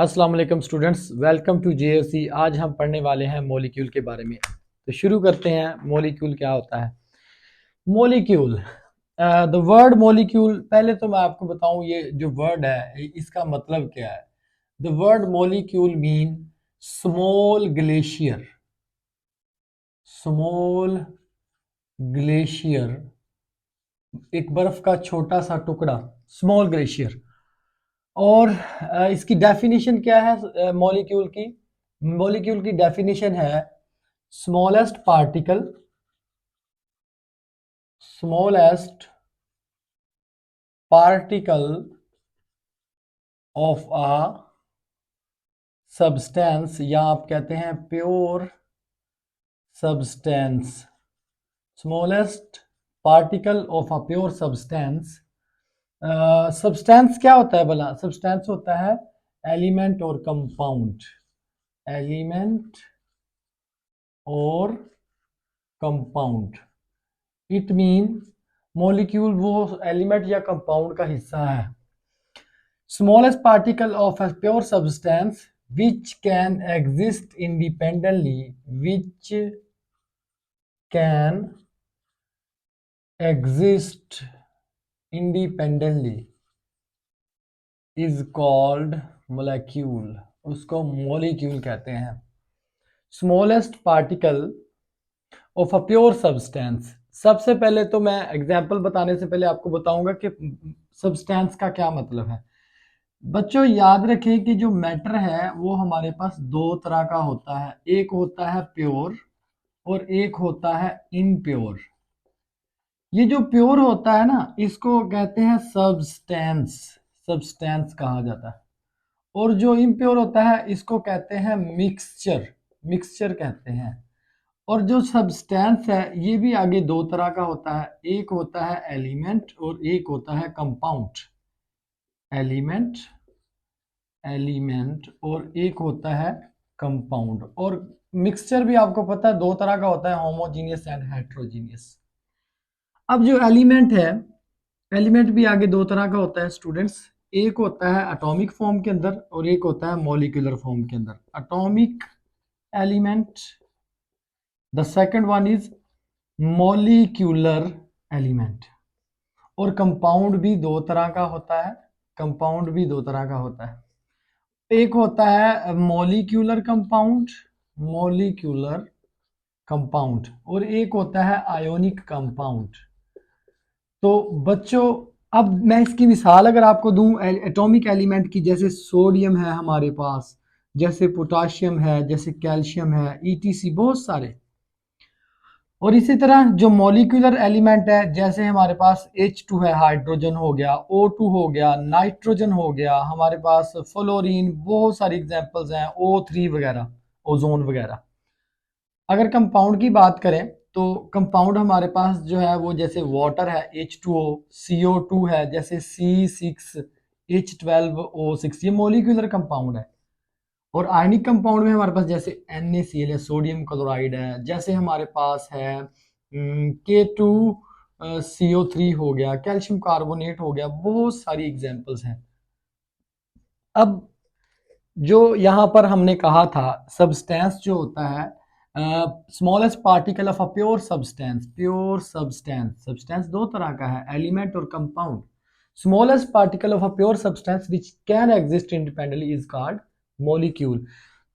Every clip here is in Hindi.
अस्सलाम वालेकुम स्टूडेंट्स, वेलकम टू जेएससी। आज हम पढ़ने वाले हैं मॉलिक्यूल के बारे में। तो शुरू करते हैं। मॉलिक्यूल क्या होता है? मॉलिक्यूल, द वर्ड मॉलिक्यूल, पहले तो मैं आपको बताऊं ये जो वर्ड है इसका मतलब क्या है। The word molecule mean small glacier. Small glacier, एक बर्फ का छोटा सा टुकड़ा, स्मॉल ग्लेशियर। और इसकी डेफिनेशन क्या है मॉलिक्यूल की? मॉलिक्यूल की डेफिनेशन है smallest particle, smallest particle of a substance, या आप कहते हैं pure substance. Smallest particle of a pure substance. Substance क्या होता है भला? सब्सटेंस होता है एलिमेंट और कंपाउंड। एलिमेंट और कंपाउंड, इट मीन मॉलिक्यूल वो एलिमेंट या कंपाउंड का हिस्सा है। Smallest particle of a pure substance which can exist independently, which can exist independently is called molecule। उसको मॉलिक्यूल कहते हैं। Smallest particle of a pure substance. सबसे पहले तो मैं एग्जांपल बताने से पहले आपको बताऊंगा कि सब्सटेंस का क्या मतलब है। बच्चों याद रखें कि जो मैटर है वो हमारे पास दो तरह का होता है। एक होता है प्योर और एक होता है इनप्योर। ये जो प्योर होता है ना, इसको कहते हैं सब्सटेंस। सब्सटेंस कहा जाता है। और जो इम्प्योर होता है इसको कहते हैं मिक्सचर। मिक्सचर कहते हैं। और जो सब्सटेंस है ये भी आगे दो तरह का होता है। एक होता है एलिमेंट और एक होता है कंपाउंड। एलिमेंट, एलिमेंट और एक होता है कंपाउंड। और मिक्सचर भी आपको पता है दो तरह का होता है, होमोजीनियस एंड हेट्रोजीनियस। अब जो एलिमेंट है, एलिमेंट भी आगे दो तरह का होता है स्टूडेंट्स। एक होता है एटॉमिक फॉर्म के अंदर और एक होता है मॉलिक्यूलर फॉर्म के अंदर। Atomic element, the second one is molecular element. और कंपाउंड भी दो तरह का होता है। कंपाउंड भी दो तरह का होता है। एक होता है मॉलिक्यूलर कंपाउंड, मॉलिक्यूलर कंपाउंड, और एक होता है आयोनिक कंपाउंड। तो बच्चों अब मैं इसकी मिसाल अगर आपको दूं एटॉमिक एलिमेंट की, जैसे सोडियम है हमारे पास, जैसे पोटाशियम है, जैसे कैल्शियम है, ईटीसी बहुत सारे। और इसी तरह जो मॉलिक्यूलर एलिमेंट है, जैसे हमारे पास H2 है, हाइड्रोजन हो गया, O2 हो गया, नाइट्रोजन हो गया, हमारे पास फ्लोरीन, बहुत सारी एग्जांपल्स हैं, O3 वगैरह, ओजोन वगैरह। अगर कंपाउंड की बात करें तो कंपाउंड हमारे पास जो है वो जैसे वाटर है H2O, CO2 है, जैसे C6H12O6, ये मॉलिक्यूलर कंपाउंड है। और आयनिक कंपाउंड में हमारे पास जैसे NaCl है, सोडियम क्लोराइड है, जैसे हमारे पास है K2CO3 हो गया, कैल्शियम कार्बोनेट हो गया, बहुत सारी एग्जांपल्स हैं। अब जो यहाँ पर हमने कहा था सब्सटेंस जो होता है, smallest particle of a pure substance. Pure substance, substance दो तरह का है, एलिमेंट और compound. Smallest particle of a pure substance which can exist independently is called molecule.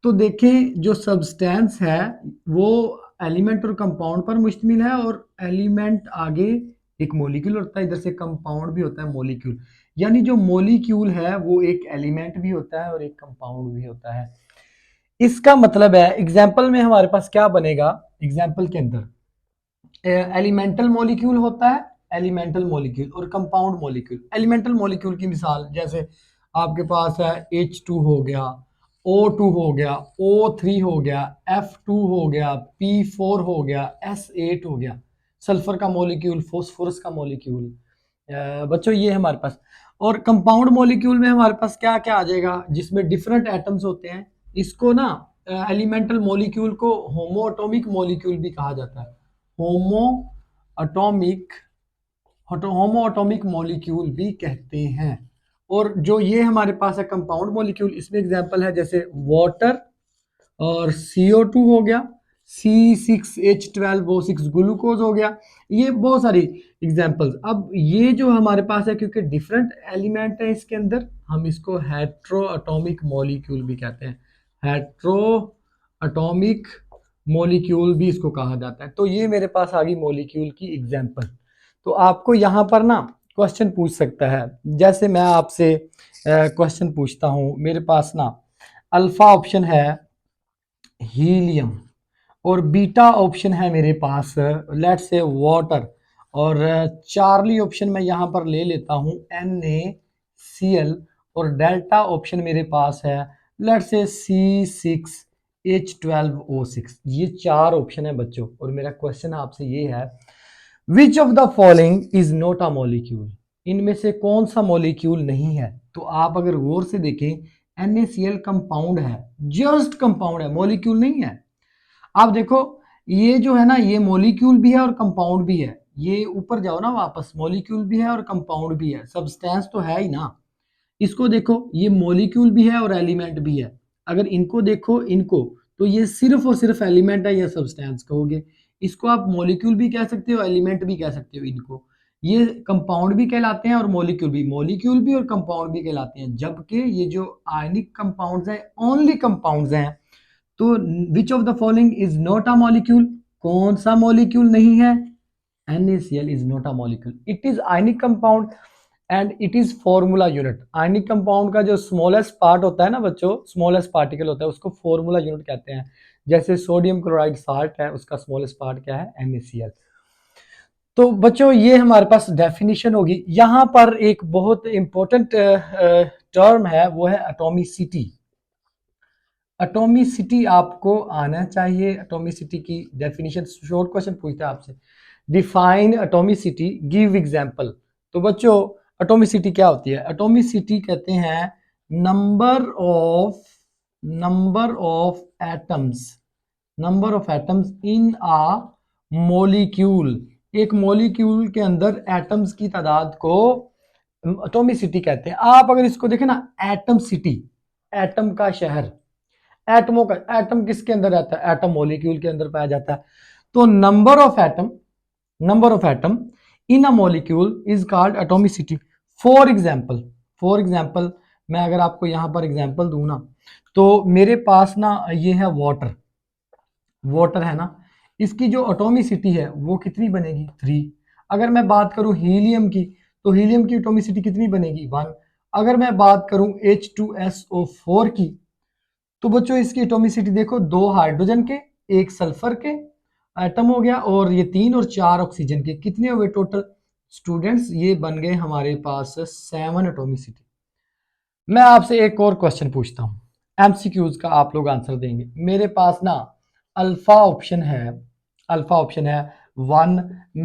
तो देखें जो सब्सटेंस है वो एलिमेंट और कंपाउंड पर मुश्तमिल है, और एलिमेंट आगे एक मॉलिक्यूल होता है, इधर से कंपाउंड भी होता है मॉलिक्यूल। यानी जो मॉलिक्यूल है वो एक एलिमेंट भी होता है और एक कंपाउंड भी होता है। इसका मतलब है एग्जाम्पल में हमारे पास क्या बनेगा। एग्जाम्पल के अंदर एलिमेंटल मॉलिक्यूल होता है, एलिमेंटल मॉलिक्यूल और कंपाउंड मॉलिक्यूल। एलिमेंटल मॉलिक्यूल की मिसाल जैसे आपके पास है H2 हो गया, O2 हो गया, O3 हो गया, F2 हो गया, P4 हो गया, S8 हो गया, सल्फर का मॉलिक्यूल, फॉस्फोरस का मॉलिक्यूल। बच्चों ये हमारे पास। और कंपाउंड मॉलिक्यूल में हमारे पास क्या क्या आ जाएगा, जिसमें डिफरेंट एटम्स होते हैं। इसको ना एलिमेंटल मॉलिक्यूल को होमो एटॉमिक मॉलिक्यूल भी कहा जाता है। होमो एटॉमिक, होमो एटॉमिक मॉलिक्यूल भी कहते हैं। और जो ये हमारे पास है कंपाउंड मॉलिक्यूल, इसमें एग्जांपल है जैसे वाटर और CO2 हो गया, C6H12O6 ग्लूकोज हो गया, ये बहुत सारी एग्जांपल्स। अब ये जो हमारे पास है, क्योंकि डिफरेंट एलिमेंट है इसके अंदर, हम इसको हेट्रो एटॉमिक मॉलिक्यूल भी कहते हैं, हेट्रो एटॉमिक मॉलिक्यूल भी इसको कहा जाता है। तो ये मेरे पास आ गई मॉलिक्यूल की एग्जांपल। तो आपको यहाँ पर ना क्वेश्चन पूछ सकता है, जैसे मैं आपसे क्वेश्चन पूछता हूँ, मेरे पास ना अल्फा ऑप्शन है हीलियम, और बीटा ऑप्शन है मेरे पास लेट से वाटर, और चार्ली ऑप्शन मैं यहाँ पर ले लेता हूँ NaCl, और डेल्टा ऑप्शन मेरे पास है लेट से C6H12O6। ये चार ऑप्शन है बच्चों, और मेरा क्वेश्चन आपसे ये है, which of the following is not a molecule, इनमें से कौन सा मॉलिक्यूल नहीं है। तो आप अगर गौर से देखें, NaCl कंपाउंड है, जस्ट कंपाउंड है, मॉलिक्यूल नहीं है। आप देखो, ये जो है ना, ये मॉलिक्यूल भी है और कंपाउंड भी है। ये ऊपर जाओ ना वापस, मॉलिक्यूल भी है और कंपाउंड भी है, सब्सटेंस तो है ही ना। इसको देखो, ये मॉलिक्यूल भी है और एलिमेंट भी है। अगर इनको देखो, इनको, तो ये सिर्फ और सिर्फ एलिमेंट है या सब्सटेंस कहोगे। इसको आप मॉलिक्यूल भी कह सकते हो, एलिमेंट भी कह सकते हो। इनको ये कंपाउंड भी कहलाते हैं और मॉलिक्यूल भी और कंपाउंड भी कहलाते हैं। जबकि ये जो आयनिक कंपाउंड्स हैं, ओनली कंपाउंड्स हैं। तो विच of the following is not a molecule, कौन सा मॉलिक्यूल नहीं है। NaCl is not a molecule, it is ionic compound and it is formula unit. Ionic compound का जो स्मॉलेस्ट पार्ट होता है ना बच्चों, स्मॉलेस्ट पार्टिकल होता है, उसको फॉर्मूला यूनिट कहते हैं। जैसे सोडियम क्लोराइड साल्ट है, उसका स्मॉलेस्ट पार्ट क्या है, NaCl। तो बच्चों ये हमारे पास डेफिनेशन होगी। यहाँ पर एक बहुत इंपॉर्टेंट टर्म है, वो है एटॉमिसिटी। एटॉमिसिटी आपको आना चाहिए। एटॉमिसिटी की डेफिनेशन, शॉर्ट क्वेश्चन पूछता है आपसे, डिफाइन एटॉमिसिटी, गिव एग्जांपल। तो बच्चों एटॉमिसिटी क्या होती है, एटॉमिसिटी कहते हैं number of atoms, number of atoms in a molecule. एक मॉलिक्यूल के अंदर एटम्स की तादाद को एटॉमिसिटी कहते हैं। आप अगर इसको देखें ना, एटम सिटी, एटम का शहर, एटमों का, एटम किसके अंदर रहता है, एटम मॉलिक्यूल के अंदर पाया जाता है। तो number of atom in a molecule is called atomicity. For example मैं अगर आपको यहां पर एग्जांपल दूं ना, तो मेरे पास ना ये है वाटर है ना, इसकी जो एटॉमिसिटी है वो कितनी बनेगी, 3। अगर मैं बात करूं हीलियम की, तो हीलियम की एटॉमिसिटी कितनी बनेगी, 1। अगर मैं बात करूं H2SO4 की, तो बच्चों इसकी एटॉमिसिटी देखो, 2 हाइड्रोजन के, 1 सल्फर के एटम हो गया, और ये 3 और 4 ऑक्सीजन के, कितने हुए टोटल स्टूडेंट्स, ये बन गए हमारे पास 7 एटॉमिसिटी। मैं आपसे एक और क्वेश्चन पूछता हूं, MCQs का, आप लोग आंसर देंगे। मेरे पास ना अल्फा ऑप्शन है, अल्फा ऑप्शन है 1,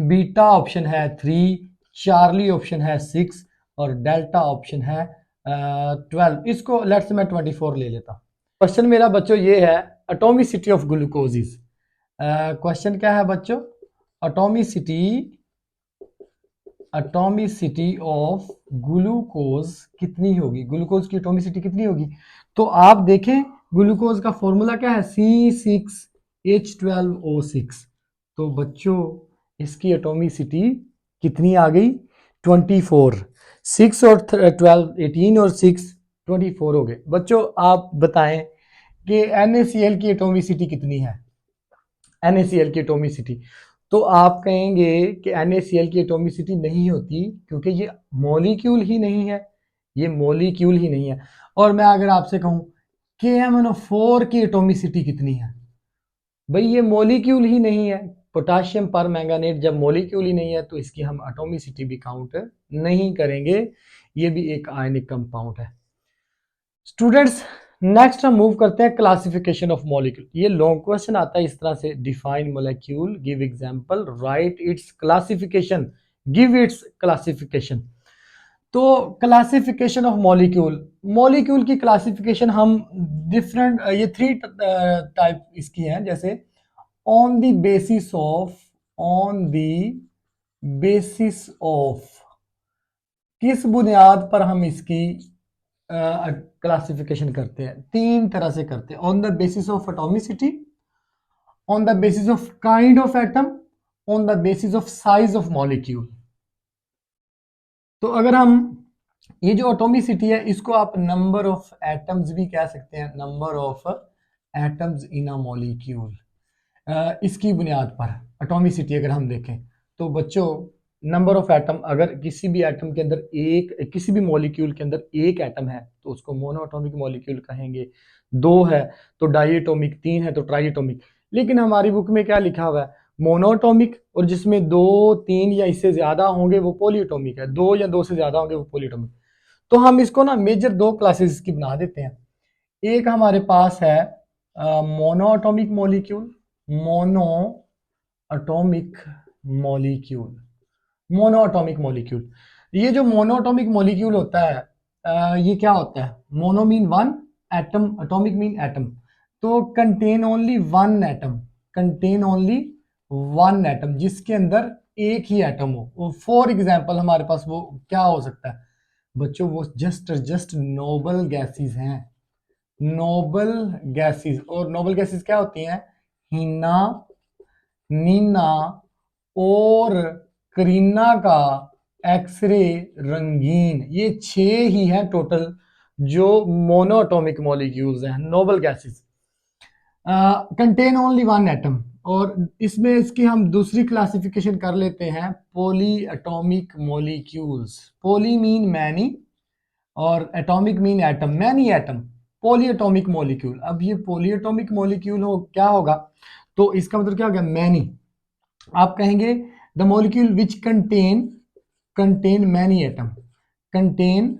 बीटा ऑप्शन है 3, चार्ली ऑप्शन है 6, और डेल्टा ऑप्शन है 12। इसको लेट्स मैं 24 ले लेता हूं। क्वेश्चन मेरा बच्चों ये है, एटॉमिसिटी ऑफ ग्लूकोजिस। क्वेश्चन क्या है बच्चों, एटॉमिसिटी एटॉमिसिटी ऑफ ग्लूकोज कितनी होगी, ग्लूकोज की एटॉमिसिटी कितनी होगी। तो आप देखें, ग्लूकोज का फॉर्मूला क्या है, C6H12O6। तो बच्चों इसकी एटॉमिसिटी कितनी आ गई, 24। 6 और 12 18, और 6 24 हो गए। बच्चों आप बताएं कि NaCl की एटॉमिसिटी कितनी है, NaCl की एटॉमिसिटी। तो आप कहेंगे कि NaCl की एटॉमिसिटी नहीं होती, क्योंकि ये मॉलिक्यूल ही नहीं है, ये मॉलिक्यूल ही नहीं है। और मैं अगर आपसे कहूं KMnO4 की एटॉमिसिटी कितनी है, भाई ये मॉलिक्यूल ही नहीं है। पोटाशियम पर मैंगानेट जब मॉलिक्यूल ही नहीं है, तो इसकी हम एटॉमिसिटी भी काउंट नहीं करेंगे, ये भी एक आयनिक कंपाउंड है। स्टूडेंट्स नेक्स्ट हम मूव करते हैं क्लासिफिकेशन ऑफ मॉलिक्यूल। ये लॉन्ग क्वेश्चन आता है इस तरह से, define molecule, give example, right it's classification, give its classification. तो क्लासिफिकेशन ऑफ मॉलिक्यूल, मॉलिक्यूल की क्लासिफिकेशन हम डिफरेंट, ये 3 टाइप इसकी हैं, जैसे on the basis of, on the basis of किस बुनियाद पर हम इसकी क्लासिफिकेशन करते हैं? 3 तरह से करते हैं, on the basis of atomicity, on the basis of kind of atom, on the basis of size of molecule. तो अगर हम ये जो एटॉमिसिटी है इसको आप नंबर ऑफ एटम्स भी कह सकते हैं, number of atoms in a molecule. इसकी बुनियाद पर एटॉमिसिटी अगर हम देखें तो बच्चों, नंबर ऑफ एटम, अगर किसी भी एटम के अंदर किसी भी मॉलिक्यूल के अंदर एक एटम है तो उसको मोनोएटॉमिक मॉलिक्यूल कहेंगे। 2 है तो डाईएटॉमिक, 3 है तो ट्राईएटॉमिक। लेकिन हमारी बुक में क्या लिखा हुआ है? मोनोएटॉमिक, और जिसमें 2, 3 या इससे ज्यादा होंगे वो पॉलीएटॉमिक है, 2 या 2 से ज्यादा होंगे वो पॉलीएटॉमिक। तो हम इसको ना मेजर 2 क्लासेस की बना देते हैं। एक हमारे पास है monoatomic molecule, mono atomic molecule, monoatomic molecule. ये जो मोनोएटॉमिक मॉलिक्यूल होता है, ये क्या होता है? Mono mean one, atom, atomic mean atom. तो contain only one atom, contain only one atom, जिसके अंदर एक ही एटम हो। फॉर एग्जांपल हमारे पास वो क्या हो सकता है बच्चों? वो जस्ट नोबल गैसेस हैं, नोबल गैसेस। और नोबल गैसेस क्या होती हैं? हीना, नीना और करीना का एक्सरे, रंगीन, ये 6 ही हैं टोटल जो मोनोएटॉमिक मॉलिक्यूल्स हैं, noble gases, contain only one atom. और इसमें इसकी हम दूसरी क्लासिफिकेशन कर लेते हैं, poly atomic molecules. Poly mean many और atomic mean atom, many atom, poly atomic molecule. अब ये पॉली एटॉमिक मॉलिक्यूल हो क्या होगा? तो इसका मतलब क्या हो गया? मैनी। आप कहेंगे the molecule which contain many atom, contain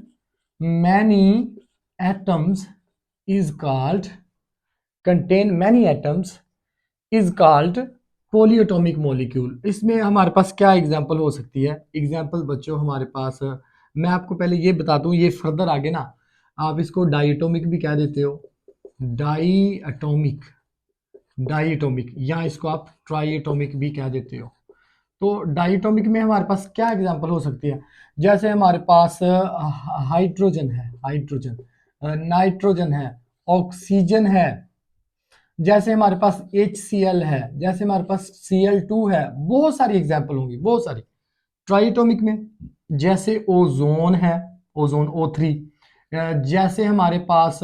many atoms is called, contain many atoms is called polyatomic molecule. इसमें हमारे पास क्या एग्जांपल हो सकती है? एग्जांपल बच्चों हमारे पास, मैं आपको पहले ये बता दूं, ये फर्दर आगे ना आप इसको डाईएटॉमिक भी कह देते हो, डाईएटॉमिक, डाईएटॉमिक, या इसको आप ट्राईएटॉमिक भी कह देते हो। तो डाईएटॉमिक में हमारे पास क्या एग्जांपल हो सकती है? जैसे हमारे पास हाइड्रोजन है, हाइड्रोजन, नाइट्रोजन है, ऑक्सीजन है, जैसे हमारे पास HCl है, जैसे हमारे पास Cl2 है, बहुत सारी एग्जांपल होंगी, बहुत सारी। ट्राईएटॉमिक में जैसे ओजोन है, ओजोन O3, जैसे हमारे पास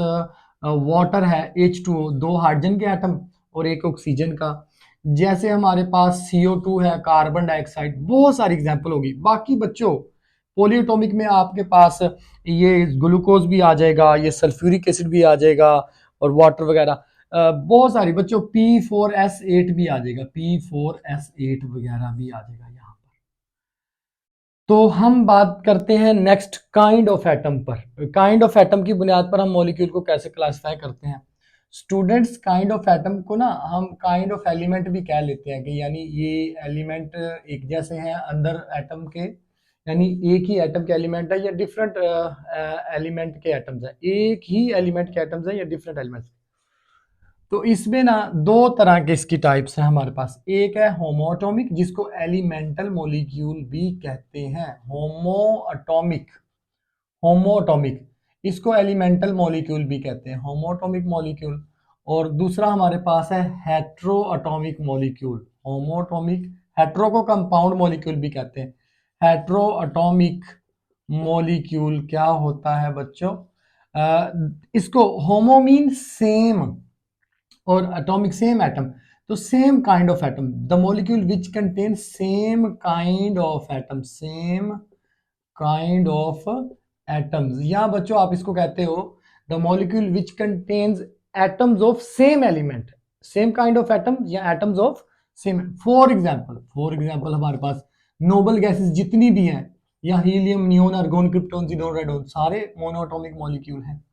वाटर है H2O, 2 हाइड्रोजन के एटम और 1 ऑक्सीजन का, जैसे हमारे पास CO2 है, कार्बन डाइऑक्साइड, बहुत सारी एग्जांपल होगी। बाकी बच्चों पॉलीएटॉमिक में आपके पास ये ग्लूकोज भी आ जाएगा, ये सल्फ्यूरिक एसिड भी आ जाएगा और वाटर वगैरह, बहुत सारी बच्चों, P4S8 भी आ जाएगा, P4S8 वगैरह भी आ जाएगा यहाँ पर। तो हम बात करते हैं नेक्स्ट काइंड ऑफ एटम पर। काइंड ऑफ एटम की बुनियाद पर हम मॉलिक्यूल को कैसे क्लासिफाई करते हैं स्टूडेंट्स? काइंड ऑफ एटम को ना हम काइंड ऑफ एलिमेंट भी कह लेते हैं, कि यानी ये एलिमेंट एक जैसे हैं अंदर एटम के, यानी एक ही एटम के एलिमेंट है या डिफरेंट एलिमेंट के एटम्स हैं, एक ही एलिमेंट के एटम्स हैं या डिफरेंट एलिमेंट्स। तो इसमें ना 2 तरह के इसकी टाइप्स हैं हमारे पास। एक है होमोएटॉमिक, जिसको एलिमेंटल मॉलिक्यूल भी कहते हैं, होमोएटॉमिक, होमोएटॉमिक, इसको एलिमेंटल मॉलिक्यूल भी कहते हैं, होमोएटॉमिक मॉलिक्यूल। और दूसरा हमारे पास है हेट्रोएटॉमिक मॉलिक्यूल, होमोएटॉमिक, हेट्रो को कंपाउंड मॉलिक्यूल भी कहते हैं। हेट्रोएटॉमिक मॉलिक्यूल क्या होता है बच्चों? इसको होमो मीन सेम और एटॉमिक सेम एटम, तो same kind of atom, the molecule which contain same kind of atom, same kind of atoms, या बच्चों आप इसको कहते हो the molecule which contains atoms of same element, same kind of atom या atoms of same. For example हमारे पास नोबल गैसेस जितनी भी हैं, या helium, neon, argon, krypton, xenon, radon, सारे मोनोएटॉमिक मॉलिक्यूल हैं।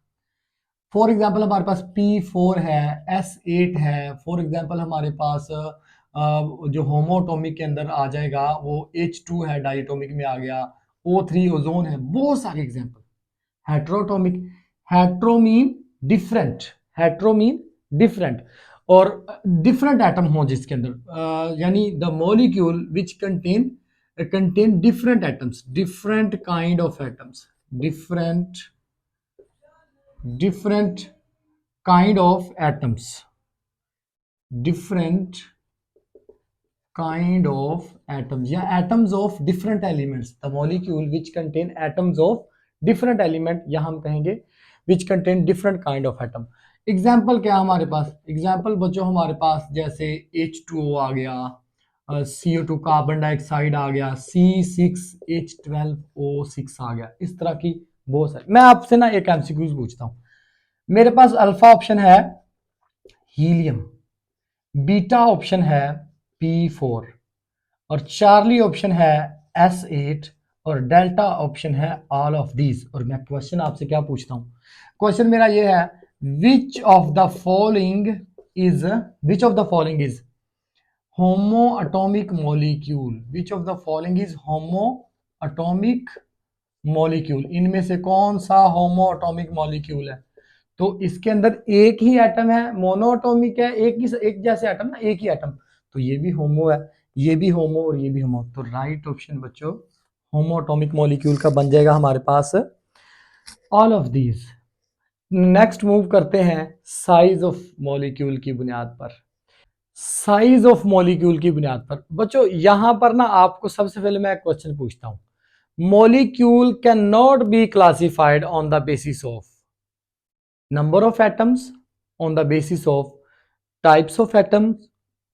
फॉर एग्जाम्पल हमारे पास P4 है, S8 है। फॉर एग्जाम्पल हमारे पास जो होमोटॉमिक के अंदर आ जाएगा वो H2 है, डाइएटॉमिक में आ गया, O3 ओजोन है, बहुत सारे एग्जाम्पल। हेट्रोटॉमिक, हेट्रोमीन डिफरेंट, हेट्रोमीन डिफरेंट, और डिफरेंट एटम हो जिसके अंदर, यानी the molecule which contain contain different atoms, different kind of atoms, different kind of atoms, different kind of atoms, या atoms of different elements, the molecule which contain atoms of different element, या हम कहेंगे which contain different kind of atom. Example क्या हमारे पास, एग्जाम्पल बच्चों हमारे पास जैसे H2O आ गया, CO2 कार्बन डाइऑक्साइड आ गया, C6H12O6 आ गया, इस तरह की बहुत सारी। मैं आपसे ना एक एमसीक्यूज पूछता हूँ। मेरे पास अल्फा ऑप्शन है हीलियम, बीटा ऑप्शन है P4 और चार्ली ऑप्शन है S8 और डेल्टा ऑप्शन है ऑल ऑफ दीज। और मैं क्वेश्चन आपसे क्या पूछता हूं, क्वेश्चन मेरा ये है which of the following is homo atomic molecule, which of the following is homo atomic molecule, इनमें से कौन सा होमो अटोमिक मॉलिक्यूल है। तो इसके अंदर एक ही एटम है, मोनोअटोमिक है, एक जैसे एटम ना, एक ही एटम, तो ये भी होमो है, ये भी होमो और ये भी होमो। तो राइट ऑप्शन बच्चों होमो अटोमिक मॉलिक्यूल का बन जाएगा हमारे पास all of these. Next move करते हैं साइज ऑफ मॉलिक्यूल की बुनियाद पर। साइज ऑफ मॉलिक्यूल की बुनियाद पर बच्चों यहां पर ना आपको सबसे पहले मैं क्वेश्चन पूछता हूं, molecule cannot be classified on the basis of number of atoms, on the basis of types of atoms,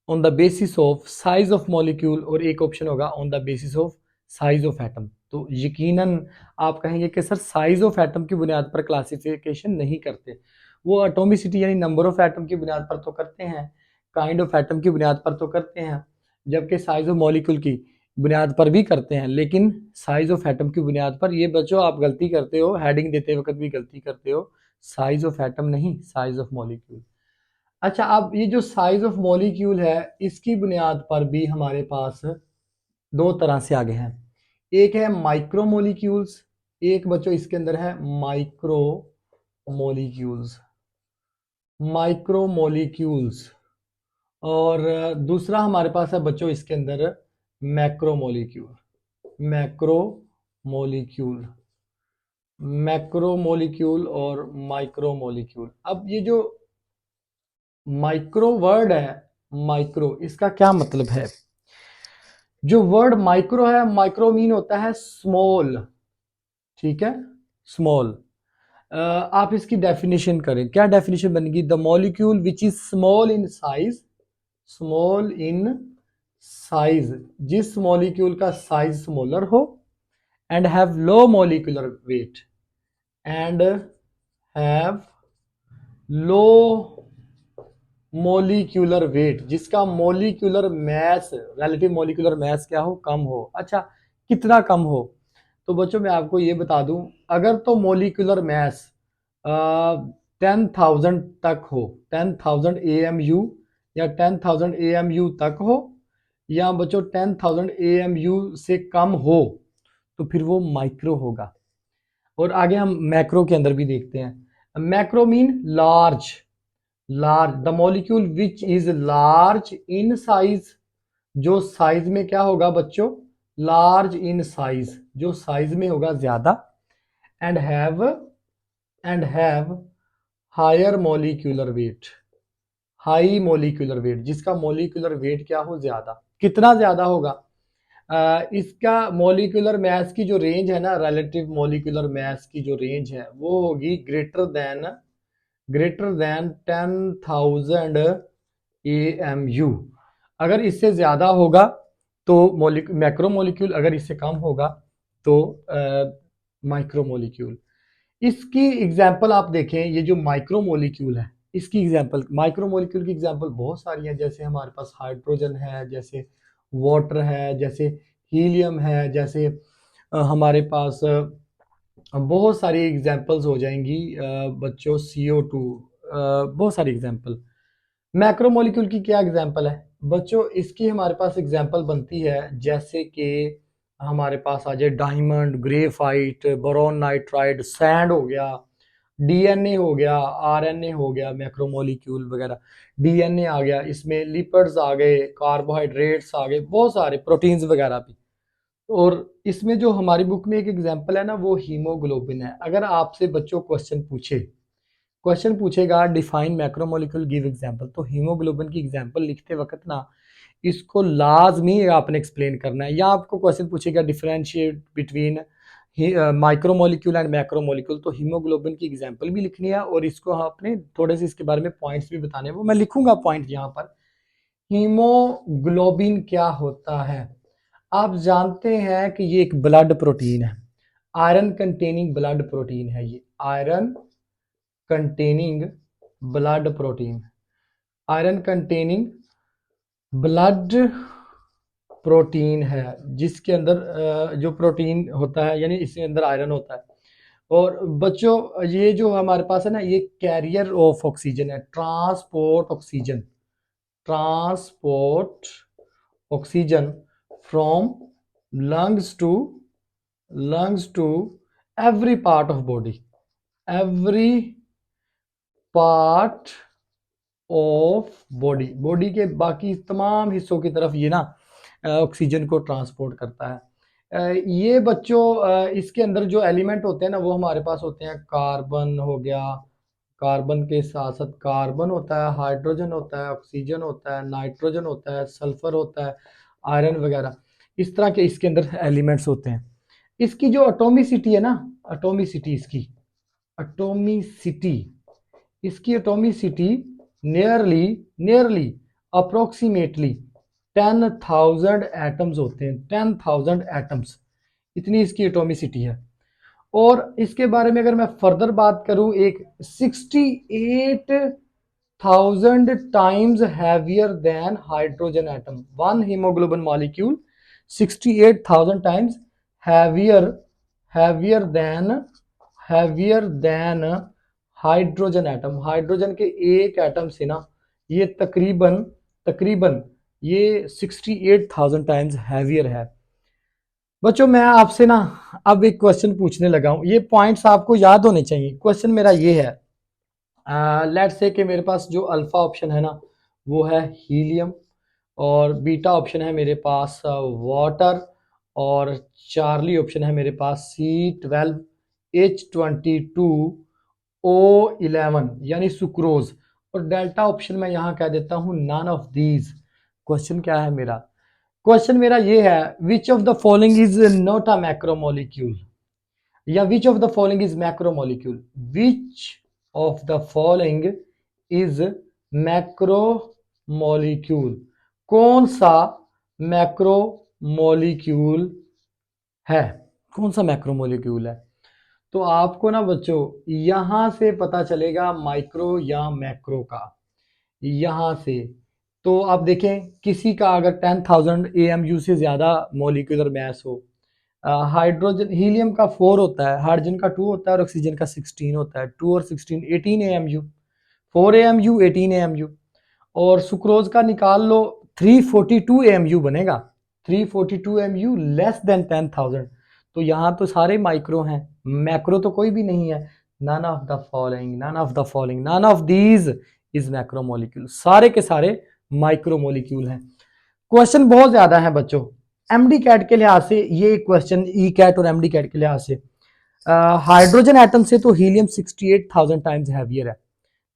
on the basis of size of molecule और एक ऑप्शन होगा on the basis of size of atom। तो यकीनन आप कहेंगे कि सर साइज ऑफ एटम की बुनियाद पर क्लासिफिकेशन नहीं करते, वो एटोमिसिटी यानी नंबर ऑफ एटम की बुनियाद पर तो करते हैं, काइंड ऑफ एटम की बुनियाद पर तो करते हैं, जबकि साइज ऑफ मॉलिक्यूल की बुनियाद पर भी करते हैं, लेकिन साइज ऑफ एटम की बुनियाद पर ये बच्चों आप गलती करते हो, हेडिंग देते वक्त भी गलती करते हो, साइज ऑफ एटम नहीं, साइज ऑफ मॉलिक्यूल। अच्छा, अब ये जो साइज ऑफ मॉलिक्यूल है इसकी बुनियाद पर भी हमारे पास दो तरह से आगे हैं, एक है माइक्रो मॉलिक्यूल्स, एक बच्चों इसके अंदर है माइक्रो मॉलिक्यूल्स, माइक्रो मॉलिक्यूल्स, और दूसरा हमारे पास है बच्चों इसके अंदर macro molecule, macro molecule, macro molecule और माइक्रो मॉलिक्यूल। अब ये जो माइक्रो वर्ड है, माइक्रो इसका क्या मतलब है, जो वर्ड माइक्रो है, माइक्रो मीन होता है स्मॉल, ठीक है, स्मॉल। आप इसकी डेफिनेशन करें, क्या डेफिनेशन बनेगी, the molecule which is small in size, small in size, जिस मॉलिक्यूल का साइज स्मॉलर हो, and have low molecular weight, and have low molecular weight, जिसका molecular mass, relative molecular mass क्या हो, कम हो। अच्छा, कितना कम हो, तो बच्चों मैं आपको ये बता दूं, अगर तो मॉलिक्यूलर मैस 10,000 तक हो, 10,000 AMU या 10,000 AMU तक हो, या बच्चों 10,000 AMU से कम हो, तो फिर वो माइक्रो होगा। और आगे हम मैक्रो के अंदर भी देखते हैं। Macro mean large, large, the molecule which is large in size, जो साइज में क्या होगा बच्चों, लार्ज इन साइज, जो साइज में होगा ज्यादा, and have higher molecular weight, high molecular weight, जिसका मॉलिक्यूलर वेट क्या हो, ज्यादा। कितना ज्यादा होगा, इसका मॉलिक्यूलर मैस की जो रेंज है ना, रिलेटिव मॉलिक्यूलर मैस की जो रेंज है वो होगी ग्रेटर देन 10,000 AMU। अगर इससे ज्यादा होगा तो मैक्रो मॉलिक्यूल, अगर इससे कम होगा तो माइक्रो मॉलिक्यूल। इसकी एग्जांपल आप देखें, ये जो माइक्रो मॉलिक्यूल है इसकी एग्जांपल, माइक्रो मॉलिक्यूल की एग्जांपल बहुत सारी है, जैसे हमारे पास हाइड्रोजन है, जैसे वाटर है, जैसे हीलियम है, जैसे हमारे पास बहुत सारी एग्जांपल्स हो जाएंगी बच्चों, CO2, बहुत सारी एग्जांपल। मैक्रो मॉलिक्यूल की क्या एग्जांपल है बच्चों, इसकी हमारे पास एग्जांपल बनती है जैसे कि हमारे पास आ जाए diamond, graphite, boron nitride, sand हो गया, DNA हो गया, RNA हो गया, मैक्रो मॉलिक्यूल वगैरह, DNA आ गया, इसमें लिपिड्स आ गए, कार्बोहाइड्रेट्स आ गए, बहुत सारे प्रोटीन्स वगैरह भी। और इसमें जो हमारी बुक में एक एग्जांपल है ना, वो हीमोग्लोबिन है। अगर आपसे बच्चों क्वेश्चन पूछेगा डिफाइन मैक्रोमोलिक्यूल गिव एग्जांपल, तो हीमोग्लोबिन की एग्जांपल लिखते वक्त ना इसको लाजमी आपने एक्सप्लेन करना है। या आपको क्वेश्चन पूछेगा differentiate between micromolecule and macromolecule, तो हीमोग्लोबिन की एग्जांपल भी लिखनी है और इसको आपने थोड़े से इसके बारे में पॉइंट्स भी बताने हैं, वो मैं लिखूंगा पॉइंट यहाँ पर। हीमोग्लोबिन क्या होता है? आप जानते हैं कि ये एक ब्लड प्रोटीन है, आयरन कंटेनिंग ब्लड प्रोटीन है। ये iron containing blood protein, iron containing blood protein है, जिसके अंदर जो प्रोटीन होता है यानी इसके अंदर आयरन होता है। और बच्चों ये जो हमारे पास है ना, ये कैरियर ऑफ ऑक्सीजन है, transport oxygen from lungs to every part of body, every part of body के बाकी तमाम हिस्सों की तरफ ये ना ऑक्सीजन को ट्रांसपोर्ट करता है। ये बच्चों इसके अंदर जो एलिमेंट होते हैं ना, वो हमारे पास होते हैं, कार्बन हो गया, कार्बन के साथ साथ कार्बन होता है, हाइड्रोजन होता है, ऑक्सीजन होता है, नाइट्रोजन होता है, सल्फर होता है, आयरन वगैरह, इस तरह के इसके अंदर एलिमेंट्स होते हैं। इसकी जो एटॉमिसिटी है ना, एटॉमिसिटी इसकी एटॉमिसिटी नियरली अप्रोक्सीमेटली 10,000 एटम्स होते हैं, 10,000 एटम्स, इतनी इसकी एटॉमिसिटी है। और इसके बारे में अगर मैं फर्दर बात करूं, एक 68,000 times heavier than hydrogen atom, one haemoglobin molecule 68,000 times heavier than hydrogen atom. Hydrogen के एक एटम से ना ये तकरीबन ये 68,000 टाइम्स हैवियर है। बच्चों मैं आपसे ना अब एक क्वेश्चन पूछने लगा हूं, ये पॉइंट्स आपको याद होने चाहिए। क्वेश्चन मेरा ये है, लेट्स से कि मेरे पास जो अल्फा ऑप्शन है ना वो है हीलियम, और बीटा ऑप्शन है मेरे पास वाटर, और चार्ली ऑप्शन है मेरे पास C12H22O11 यानी सुक्रोज, और डेल्टा ऑप्शन में यहाँ कह देता हूँ नन ऑफ दीज। क्वेश्चन क्या है मेरा? क्वेश्चन मेरा ये है, which of the following is not a macromolecule, या which of the following is macromolecule, which of the following is macromolecule, कौन सा मैक्रोमोलिक्यूल है, कौन सा मैक्रोमोलिक्यूल है? तो आपको ना बच्चों यहां से पता चलेगा माइक्रो या मैक्रो का, यहां से। तो आप देखें किसी का अगर 10,000 AMU से ज्यादा मोलिकुलर मास हो, हाइड्रोजन हीलियम का 4 होता है, हाइड्रोजन का 2 होता है और ऑक्सीजन का 16 होता है, 2 और 16 18 AMU, 4 AMU 18 AMU। और सुक्रोज का निकाल लो, 342 AMU बनेगा, 342 AMU लेस देन 10,000। तो यहाँ तो सारे माइक्रो हैं, मैक्रो तो कोई भी नहीं है। None of none of these is macromolecule, सारे के सारे माइक्रोमोलिक्यूल हैं। क्वेश्चन बहुत ज्यादा है बच्चों, एमडी कैट के लिहाज से ये क्वेश्चन, ई कैट और एमडी कैट के लिहाज से। हाइड्रोजन एटम से तो हीलियम 68,000 टाइम्स हैवियर है,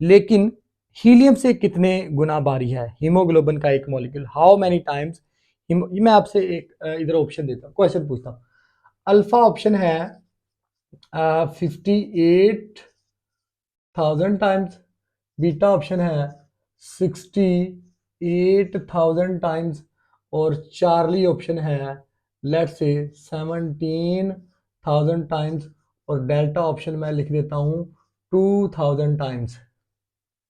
लेकिन हीलियम से कितने गुना भारी है हीमोग्लोबिन का एक मॉलिक्यूल, हाउ मेनी टाइम्स। मैं आपसे एक इधर ऑप्शन देता हूँ, क्वेश्चन पूछता हूँ। अल्फा ऑप्शन है 58,000 टाइम्स, बीटा ऑप्शन है 68,000 टाइम्स, और चार्ली ऑप्शन है लेट्स से 17,000 टाइम्स, और डेल्टा ऑप्शन मैं लिख देता हूं 2,000 टाइम्स।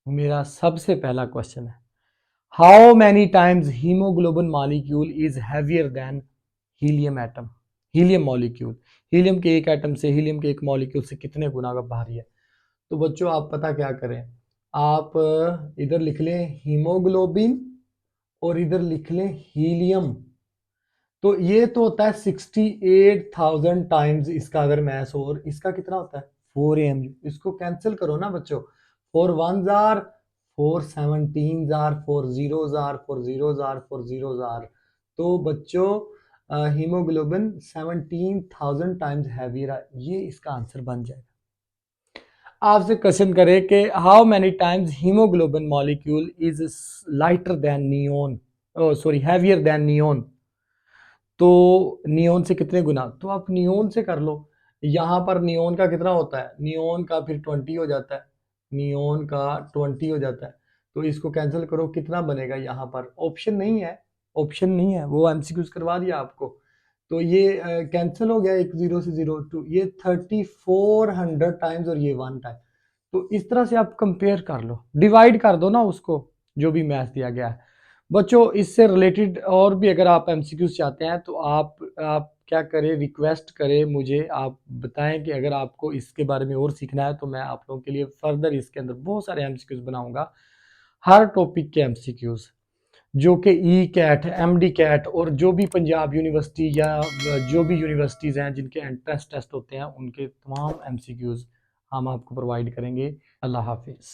मेरा सबसे पहला क्वेश्चन है, how many times haemoglobin molecule is heavier than helium atom, helium molecule, helium के एक एटम से, हीलियम के एक मॉलिक्यूल से कितने गुना का भारी है? तो बच्चों आप पता क्या करें, आप इधर लिख लें हीमोग्लोबिन और इधर लिख लें हीलियम। तो ये तो होता है 68,000 टाइम्स इसका अगर मैस हो, और इसका कितना होता है 4 AMU। इसको कैंसिल करो ना बच्चों, 4 1s are 4, 17s are 4 0s are 4 0s are 4 0s are. तो बच्चों हीमोग्लोबिन 17,000 टाइम्स हैवियर, ये इसका आंसर बन जाएगा। आपसे क्वेश्चन करे कि how many times haemoglobin molecule is lighter than neon, sorry heavier than neon, तो नियोन से कितने गुना, तो आप नियोन से कर लो। यहाँ पर नियोन का कितना होता है, नियोन का फिर 20 हो जाता है, नियोन का 20 हो जाता है, तो इसको कैंसिल करो, कितना बनेगा, यहाँ पर ऑप्शन नहीं है, ऑप्शन नहीं है, वो एमसीक्यूज करवा दिया आपको, तो ये कैंसिल हो गया, एक जीरो से जीरो, टू ये 3400 टाइम्स और ये 1 टाइम। तो इस तरह से आप कंपेयर कर लो, डिवाइड कर दो ना उसको, जो भी मैथ दिया गया है। बच्चों इससे रिलेटेड और भी अगर आप एमसीक्यूज चाहते हैं तो आप क्या करें, रिक्वेस्ट करें मुझे, आप बताएं कि अगर आपको इसके बारे में और सीखना है तो मैं आप लोगों के लिए फर्दर इसके अंदर बहुत सारे एमसीक्यूज बनाऊंगा, हर टॉपिक के एमसीक्यूज, जो कि E CAT, M D CAT और जो भी पंजाब यूनिवर्सिटी या जो भी यूनिवर्सिटीज़ हैं जिनके एंट्रेंस टेस्ट होते हैं उनके तमाम एमसीक्यूज हम आपको प्रोवाइड करेंगे। अल्लाह हाफिज़।